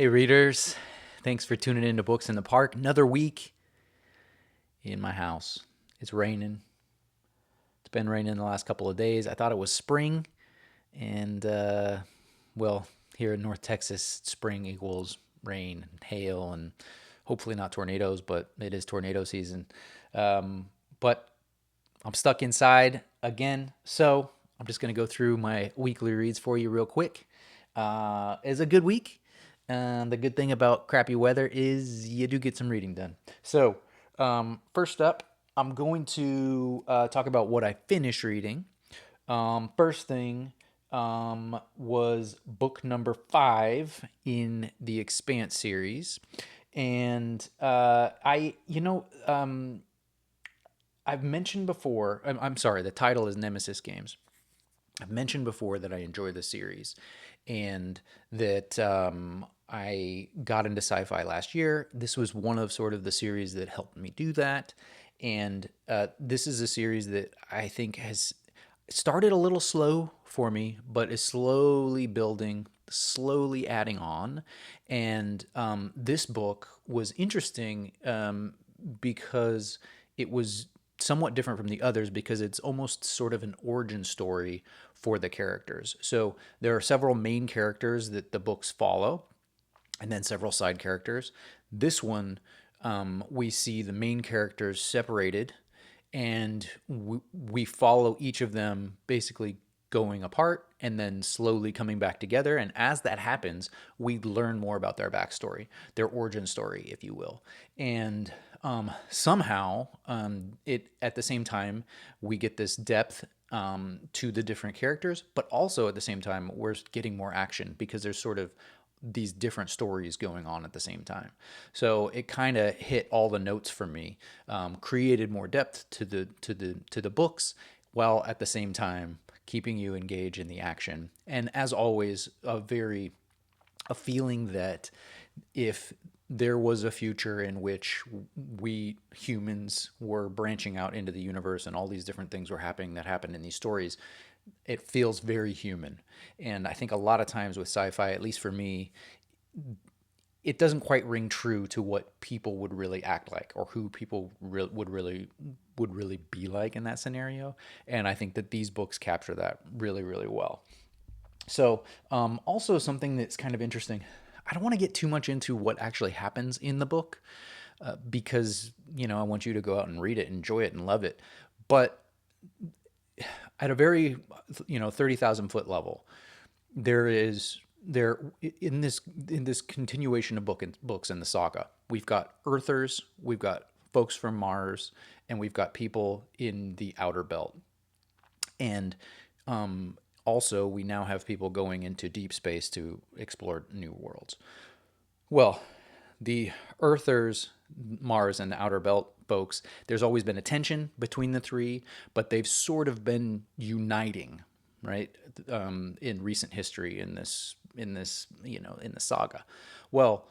Hey, readers. Thanks for tuning in to Books in the Park. Another week in my house. It's raining. It's been raining the last couple of days. I thought it was spring, and, well, here in North Texas, spring equals rain and hail, and hopefully not tornadoes, but it is tornado season. But I'm stuck inside again, so I'm just going to go through my weekly reads for you real quick. It's a good week. The good thing about crappy weather is you do get some reading done. So, first up, I'm going to talk about what I finished reading. First thing was book number 5 in the Expanse series. And I've mentioned before, I'm sorry, the title is Nemesis Games. I've mentioned before that I enjoy the series and that I got into sci-fi last year. This was one of sort of the series that helped me do that. And this is a series that I think has started a little slow for me, but is slowly building, slowly adding on. And this book was interesting because it was somewhat different from the others because it's almost sort of an origin story for the characters. So there are several main characters that the books follow, and then several side characters. This one, we see the main characters separated, and we follow each of them basically going apart and then slowly coming back together. And as that happens, we learn more about their backstory, their origin story, if you will. And somehow, it at the same time, we get this depth to the different characters, but also at the same time, we're getting more action because there's sort of these different stories going on at the same time. So it kind of hit all the notes for me, created more depth to the books, while at the same time keeping you engaged in the action. And as always, a feeling that if there was a future in which we humans were branching out into the universe and all these different things were happening that happened in these stories, it feels very human. And I think a lot of times with sci-fi, at least for me, it doesn't quite ring true to what people would really act like or who people would really be like in that scenario. And I think that these books capture that really, really well. So, also something that's kind of interesting. I don't want to get too much into what actually happens in the book because I want you to go out and read it, enjoy it, and love it. But at a very 30,000 foot level, there is there in this continuation of books in the saga. We've got Earthers, we've got folks from Mars, and we've got people in the outer belt. And also, we now have people going into deep space to explore new worlds. Well, the Earthers, Mars, and the Outer Belt folks, there's always been a tension between the three, but they've sort of been uniting, right? In recent history, in the saga. Well,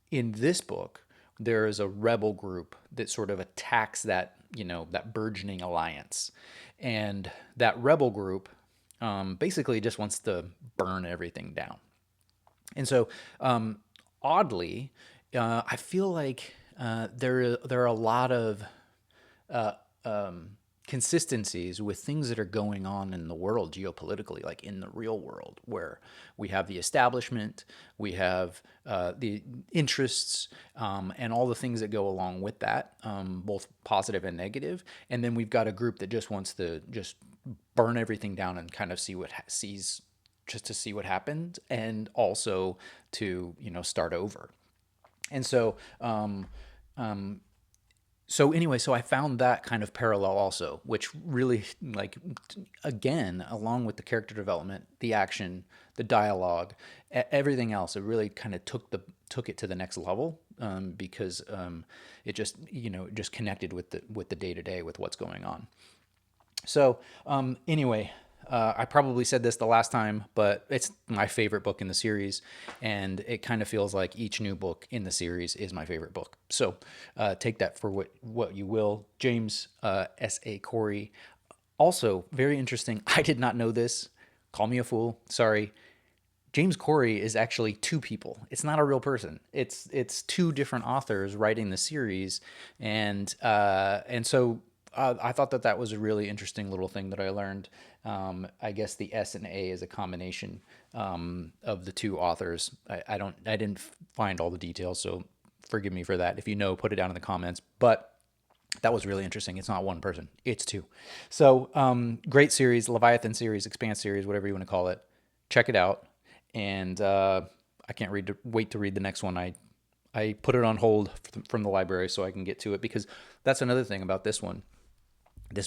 in this book, there is a rebel group that sort of attacks that burgeoning alliance, and that rebel group basically just wants to burn everything down. And so, oddly, I feel like there are a lot of uh, consistencies with things that are going on in the world geopolitically, like in the real world, where we have the establishment, we have the interests, and all the things that go along with that, both positive and negative. And then we've got a group that just wants to just burn everything down and kind of sees just to see what happened, and also to start over. And so anyway, so I found that kind of parallel also, which really, like, again, along with the character development, the action, the dialogue, everything else, it really kind of took it to the next level, because it just connected with the day to day with what's going on. So, anyway, I probably said this the last time, but it's my favorite book in the series, and it kind of feels like each new book in the series is my favorite book. So, take that for what you will. James S.A. Corey. Also, very interesting. I did not know this. Call me a fool. Sorry. James Corey is actually two people. It's not a real person. It's two different authors writing the series, and so I thought that that was a really interesting little thing that I learned. I guess the S and A is a combination of the two authors. I didn't find all the details, so forgive me for that. If you know, put it down in the comments. But that was really interesting. It's not one person; it's two. So great series, Leviathan series, Expanse series, whatever you want to call it. Check it out, and I can't wait to read the next one. I put it on hold from the library so I can get to it, because that's another thing about this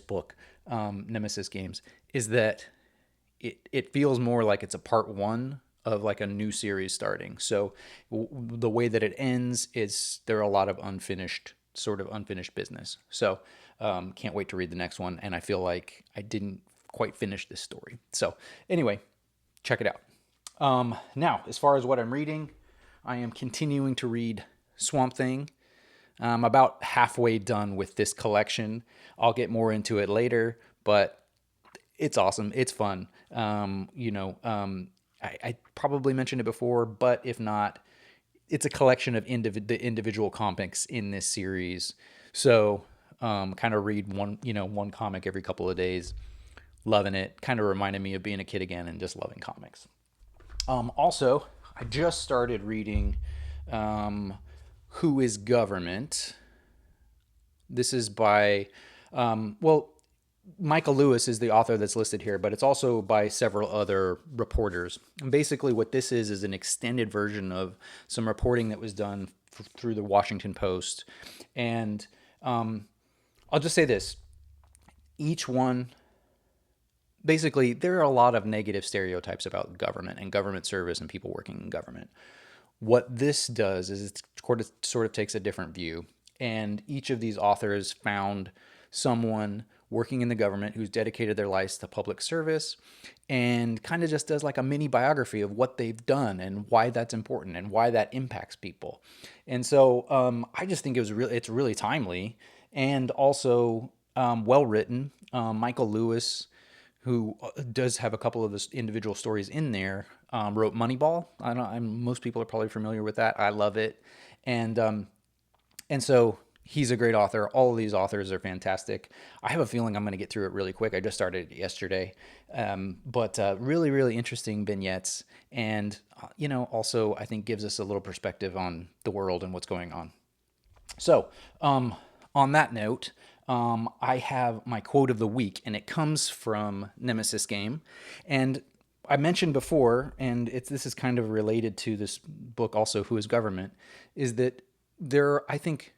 book, Nemesis Games, is that it feels more like it's a part one of like a new series starting. So the way that it ends is there are a lot of unfinished business. So can't wait to read the next one. And I feel like I didn't quite finish this story. So anyway, check it out. Now, as far as what I'm reading, I am continuing to read Swamp Thing. I'm about halfway done with this collection. I'll get more into it later, but it's awesome. It's fun. I probably mentioned it before, but if not, it's a collection of the individual comics in this series. So, kind of read one comic every couple of days. Loving it. Kind of reminded me of being a kid again and just loving comics. Also, I just started reading Who is Government? This is by, Michael Lewis is the author that's listed here, but it's also by several other reporters. And basically, what this is an extended version of some reporting that was done through the Washington Post. And I'll just say this. Each one, basically, there are a lot of negative stereotypes about government and government service and people working in government. What this does is it sort of takes a different view. And each of these authors found someone working in the government who's dedicated their lives to public service, and kind of just does like a mini biography of what they've done and why that's important and why that impacts people. And so I just think it's really timely, and also well written. Michael Lewis, who does have a couple of the individual stories in there, wrote Moneyball. Most people are probably familiar with that. I love it, and so he's a great author. All of these authors are fantastic. I have a feeling I'm going to get through it really quick. I just started it yesterday, but really, really interesting vignettes, and also I think gives us a little perspective on the world and what's going on. So, on that note, I have my quote of the week, and it comes from Nemesis Game. And I mentioned before, and this is kind of related to this book also, Who is Government, is that I think,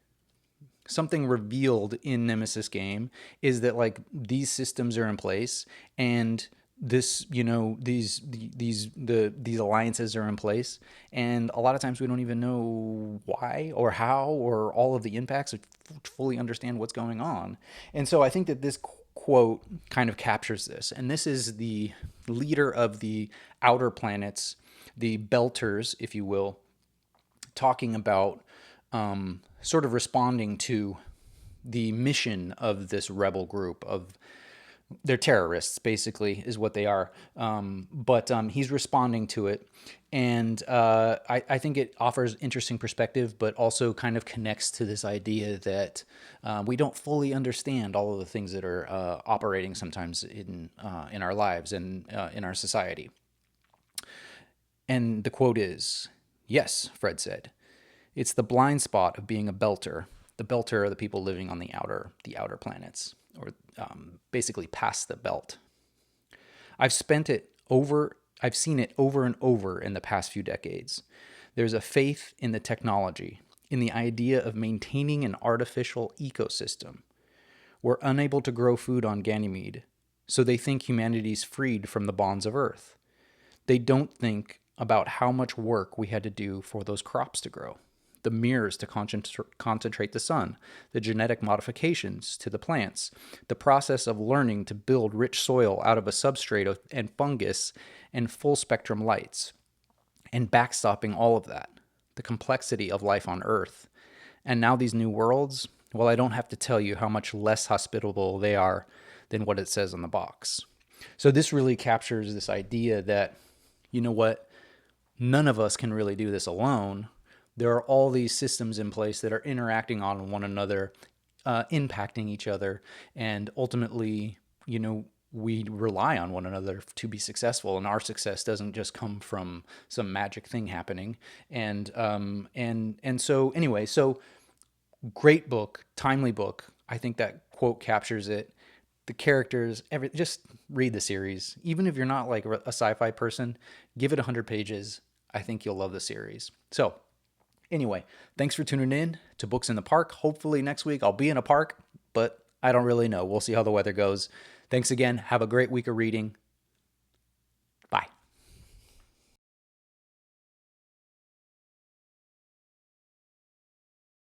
something revealed in Nemesis Game is that like these systems are in place, and these alliances are in place, and a lot of times we don't even know why or how or all of the impacts or fully understand what's going on. And so I think that this quote kind of captures this. And this is the leader of the outer planets, the Belters, if you will, talking about sort of responding to the mission of this rebel group. They're terrorists, basically, is what they are. But he's responding to it. And I think it offers interesting perspective, but also kind of connects to this idea that we don't fully understand all of the things that are operating sometimes in our lives and in our society. And the quote is, "Yes," Fred said. "It's the blind spot of being a Belter. The Belter are the people living on the outer planets, or basically past the belt. I've seen it over and over in the past few decades. There's a faith in the technology, in the idea of maintaining an artificial ecosystem. We're unable to grow food on Ganymede, so they think humanity's freed from the bonds of Earth. They don't think about how much work we had to do for those crops to grow. The mirrors to concentrate the sun, the genetic modifications to the plants, the process of learning to build rich soil out of a substrate and fungus and full spectrum lights, and backstopping all of that, the complexity of life on Earth. And now these new worlds, well, I don't have to tell you how much less hospitable they are than what it says on the box." So this really captures this idea that, you know what, none of us can really do this alone. There are all these systems in place that are interacting on one another, impacting each other, and ultimately, we rely on one another to be successful. And our success doesn't just come from some magic thing happening. And so anyway, so great book, timely book. I think that quote captures it. The characters, just read the series. Even if you're not like a sci-fi person, give it 100 pages. I think you'll love the series. So, anyway, thanks for tuning in to Books in the Park. Hopefully next week I'll be in a park, but I don't really know. We'll see how the weather goes. Thanks again. Have a great week of reading.